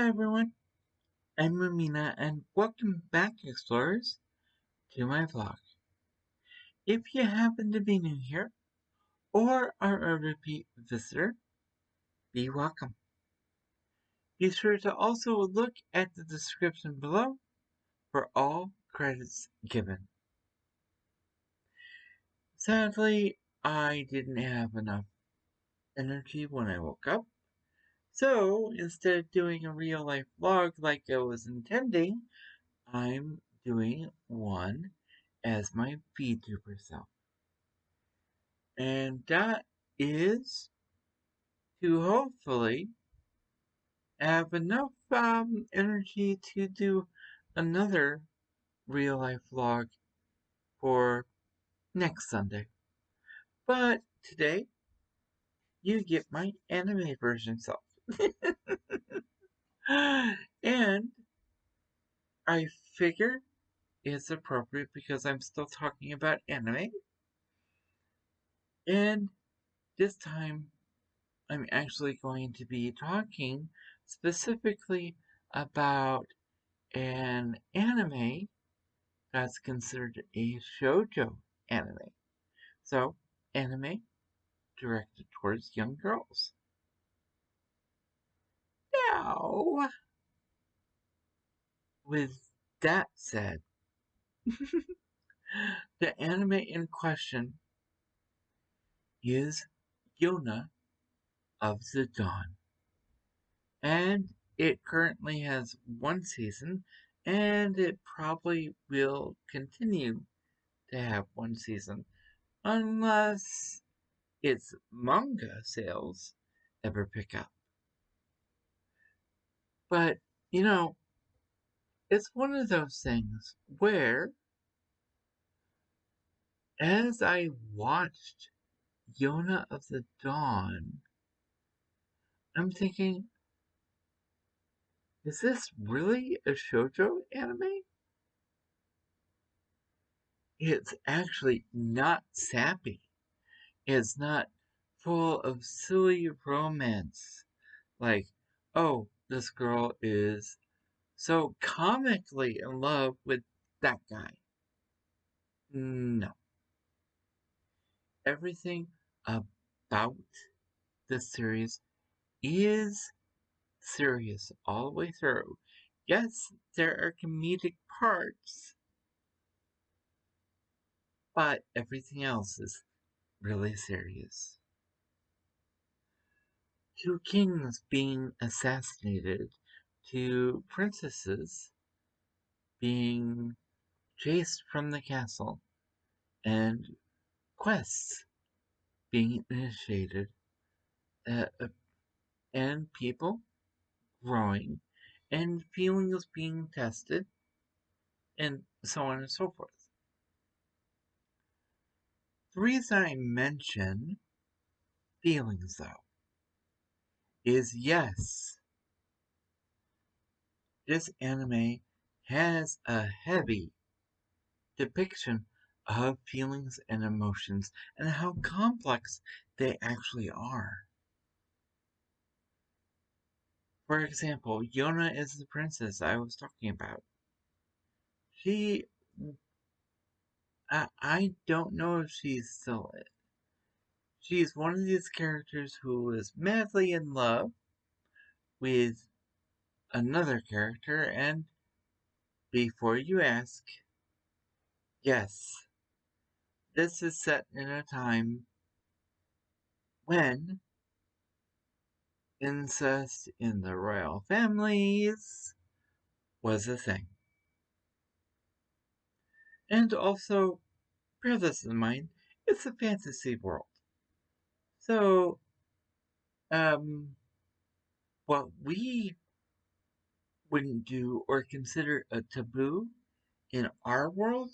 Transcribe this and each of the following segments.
Hi everyone, I'm Amena and welcome back explorers to my vlog. If you happen to be new here or are a repeat visitor, be welcome. Be sure to also look at the description below for all credits given. Sadly, I didn't have enough energy when I woke up, so instead of doing a real life vlog like I was intending, I'm doing one as my VTuber self. And that is to hopefully have enough energy to do another real life vlog for next Sunday. But today, you get my anime version self. And I figure it's appropriate because I'm still talking about anime. And this time, I'm actually going to be talking specifically about an anime that's considered a shoujo anime. So, anime directed towards young girls. Now, with that said, the anime in question is Yona of the Dawn. And it currently has one season, and it probably will continue to have one season, unless its manga sales ever pick up. But, you know, it's one of those things where, as I watched Yona of the Dawn, I'm thinking, is this really a shoujo anime? It's actually not sappy. It's not full of silly romance. Like, oh, this girl is so comically in love with that guy. No. Everything about this series is serious all the way through. Yes, there are comedic parts, but everything else is really serious. Two kings being assassinated, two princesses being chased from the castle, and quests being initiated, and people growing, and feelings being tested, and so on and so forth. The reason I mention feelings, though, is yes, this anime has a heavy depiction of feelings and emotions and how complex they actually are. For example, Yona is the princess I was talking about. She, I don't know if she's still it. She's one of these characters who is madly in love with another character, and before you ask, yes, this is set in a time when incest in the royal families was a thing. And also, bear this in mind, it's a fantasy world. So, what we wouldn't do or consider a taboo in our world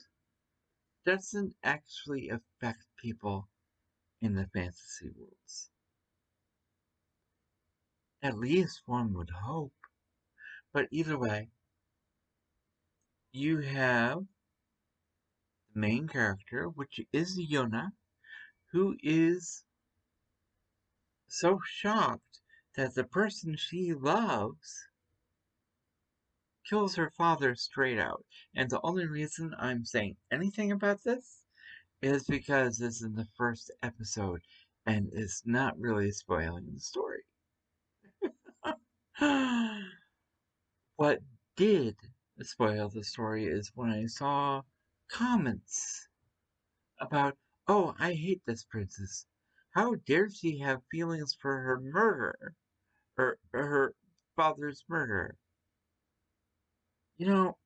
doesn't actually affect people in the fantasy worlds. At least one would hope. But either way, you have the main character, which is Yona, who is so shocked that the person she loves kills her father straight out. And the only reason I'm saying anything about this is because this is the first episode and it's not really spoiling the story. What did spoil the story is when I saw comments about, oh, I hate this princess. How dare she have feelings for her murderer, or her father's murderer? You know,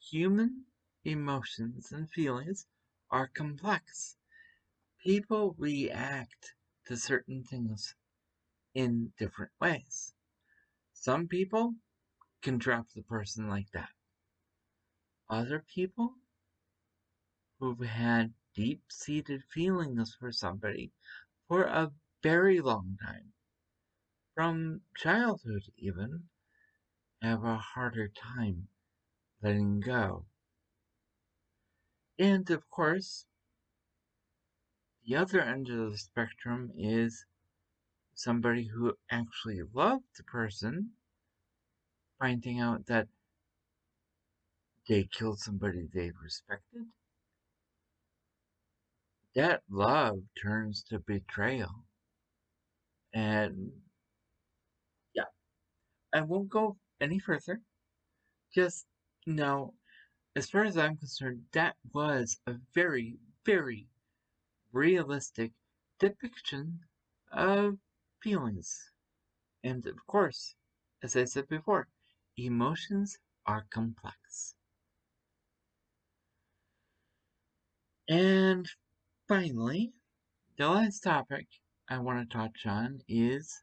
human emotions and feelings are complex. People react to certain things in different ways. Some people can drop the person like that. Other people who've had deep-seated feelings for somebody for a very long time, from childhood even, have a harder time letting go. And of course, the other end of the spectrum is somebody who actually loved the person, finding out that they killed somebody they respected. That love turns to betrayal. And yeah, I won't go any further. Just know, as far as I'm concerned, that was a very, very realistic depiction of feelings. And of course, as I said before, emotions are complex. And finally, the last topic I want to touch on is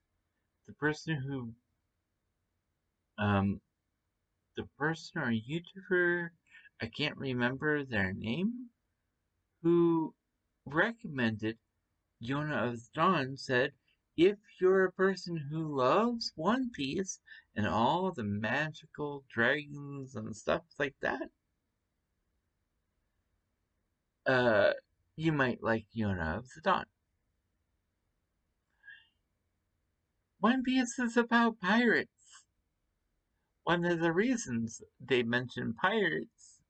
the person who, um, the person or YouTuber, I can't remember their name, who recommended Yona of Dawn said, if you're a person who loves One Piece and all the magical dragons and stuff like that, uh, you might like Yona of the Dawn. One Piece is about pirates. One of the reasons they mention pirates,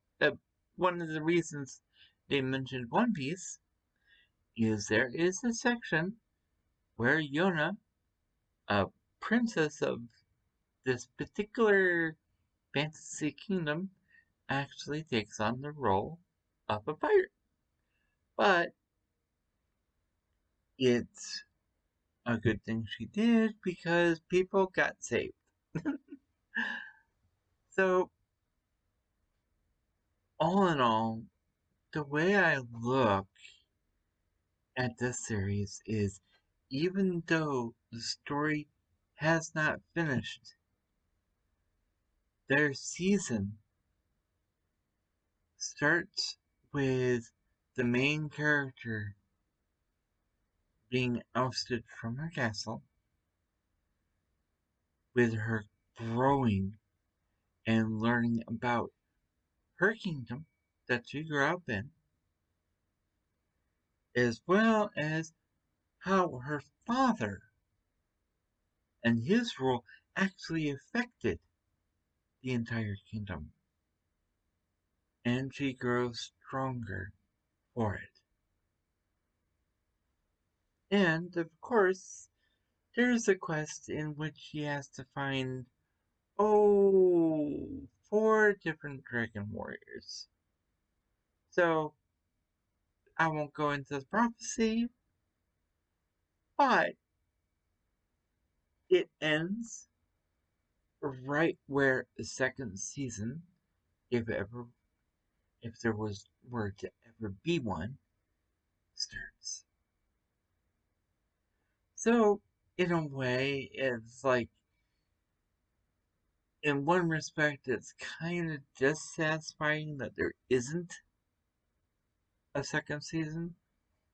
one of the reasons they mentioned One Piece is there is a section where Yona, a princess of this particular fantasy kingdom, actually takes on the role of a pirate. But it's a good thing she did because people got saved. So, all in all, the way I look at this series is even though the story has not finished, their season starts with the main character being ousted from her castle, with her growing and learning about her kingdom that she grew up in, as well as how her father and his rule actually affected the entire kingdom. And she grows stronger for it. And, of course, there's a quest in which she has to find, oh, 4 different dragon warriors. So, I won't go into the prophecy, but it ends right where the second season, if ever, if there were to ever be one, starts. So, in a way, it's like, in one respect, it's kind of dissatisfying that there isn't a second season,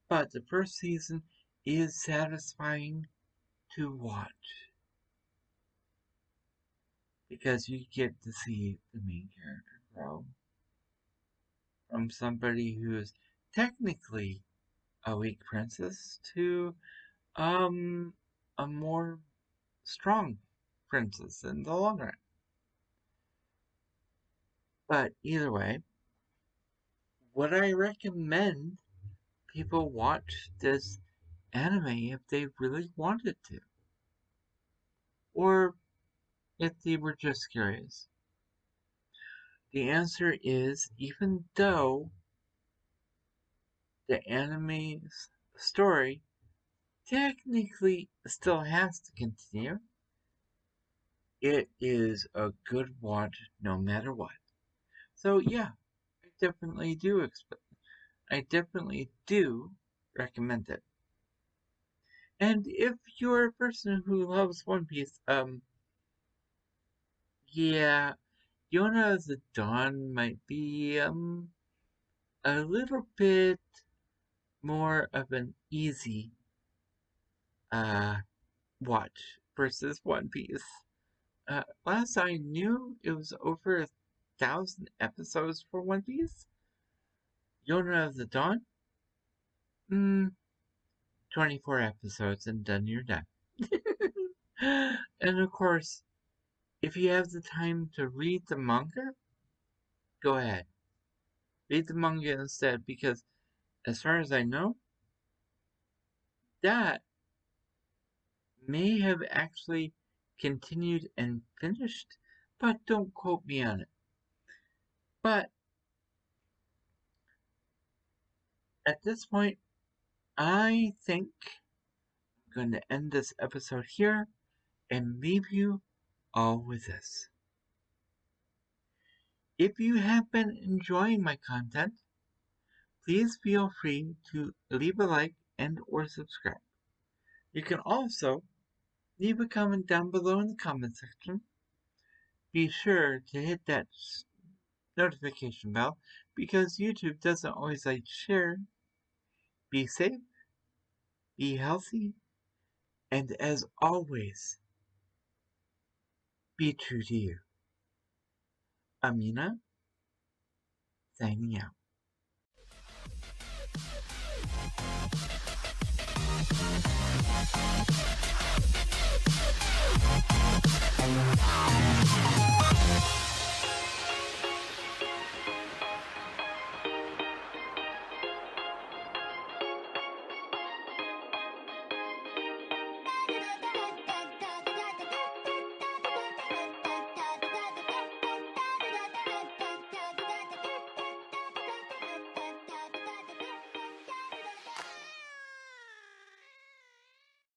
but the first season is satisfying to watch because you get to see the main character grow from somebody who's technically a weak princess to a more strong princess in the long run. But either way, would I recommend people watch this anime if they really wanted to? Or if they were just curious? The answer is even though the anime's story technically still has to continue, it is a good watch no matter what. So yeah, I definitely do recommend it. And if you're a person who loves One Piece, yeah, Yona of the Dawn might be a little bit more of an easy uh watch versus One Piece. Last I knew, it was over 1,000 episodes for One Piece. Yona of the Dawn, 24 episodes and done, you're done. And of course, if you have the time to read the manga, go ahead. Read the manga instead, because as far as I know, that may have actually continued and finished, but don't quote me on it. But at this point, I think I'm going to end this episode here and leave you all with this. If you have been enjoying my content, please feel free to leave a like and or subscribe. You can also leave a comment down below in the comment section. Be sure to hit that notification bell because YouTube doesn't always like to share. Be safe, be healthy, and as always, be true to you. Amena, signing out.